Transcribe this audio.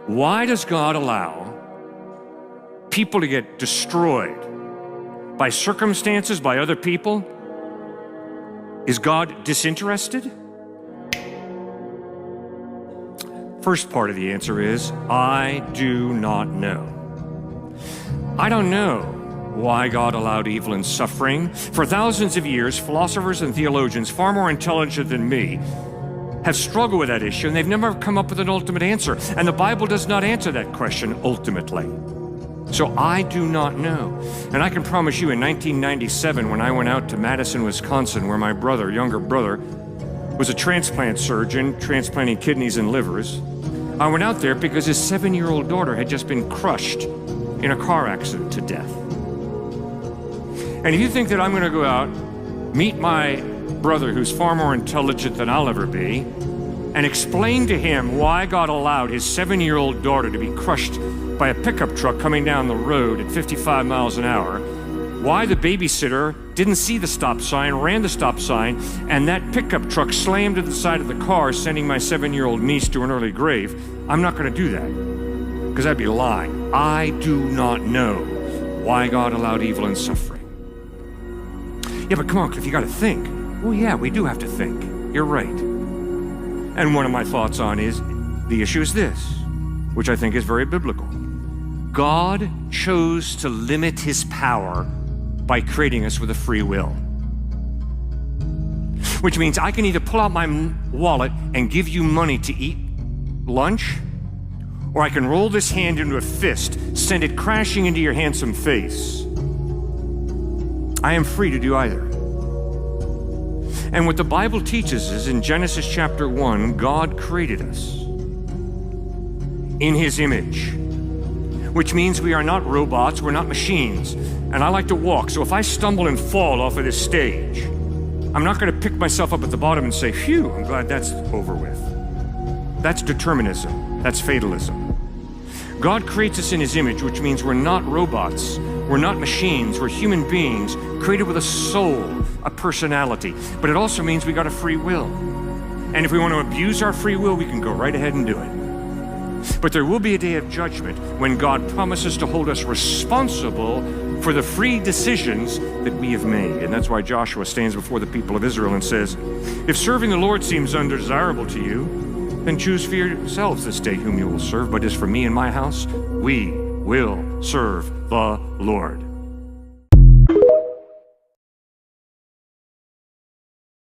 Why does God allow people to get destroyed by circumstances, by other people? Is God disinterested? First part of the answer is, I do not know. I don't know why God allowed evil and suffering. For thousands of years, philosophers and theologians far more intelligent than me have struggled with that issue, and they've never come up with an ultimate answer. And the Bible does not answer that question ultimately. So I do not know. And I can promise you, in 1997, when I went out to Madison, Wisconsin, where my brother, younger brother, was a transplant surgeon, transplanting kidneys and livers, I went out there because his 7-year-old daughter had just been crushed in a car accident to death. And if you think that I'm going to go out, meet my brother who's far more intelligent than I'll ever be, and explain to him why God allowed his 7-year-old daughter to be crushed by a pickup truck coming down the road at 55 miles an hour, why the babysitter didn't see the stop sign, ran the stop sign, and that pickup truck slammed into the side of the car, sending my 7-year-old niece to an early grave, I'm not going to do that, because that'd be lying. I do not know why God allowed evil and suffering. Yeah, but come on, Cliff, you got to think. Well, yeah, we do have to think. You're right. And one of my thoughts on the issue is this, which I think is very biblical. God chose to limit his power by creating us with a free will. Which means I can either pull out my wallet and give you money to eat lunch, or I can roll this hand into a fist, send it crashing into your handsome face. I am free to do either. And what the Bible teaches is in Genesis chapter 1, God created us in his image, which means we are not robots, we're not machines. And I like to walk, so if I stumble and fall off of this stage, I'm not going to pick myself up at the bottom and say, phew, I'm glad that's over with. That's determinism. That's fatalism. God creates us in his image, which means we're not robots. We're not machines. We're human beings created with a soul, a personality. But it also means we got a free will. And if we want to abuse our free will, we can go right ahead and do it. But there will be a day of judgment when God promises to hold us responsible for the free decisions that we have made. And that's why Joshua stands before the people of Israel and says, if serving the Lord seems undesirable to you, then choose for yourselves this day whom you will serve. But as for me and my house, we will serve the Lord.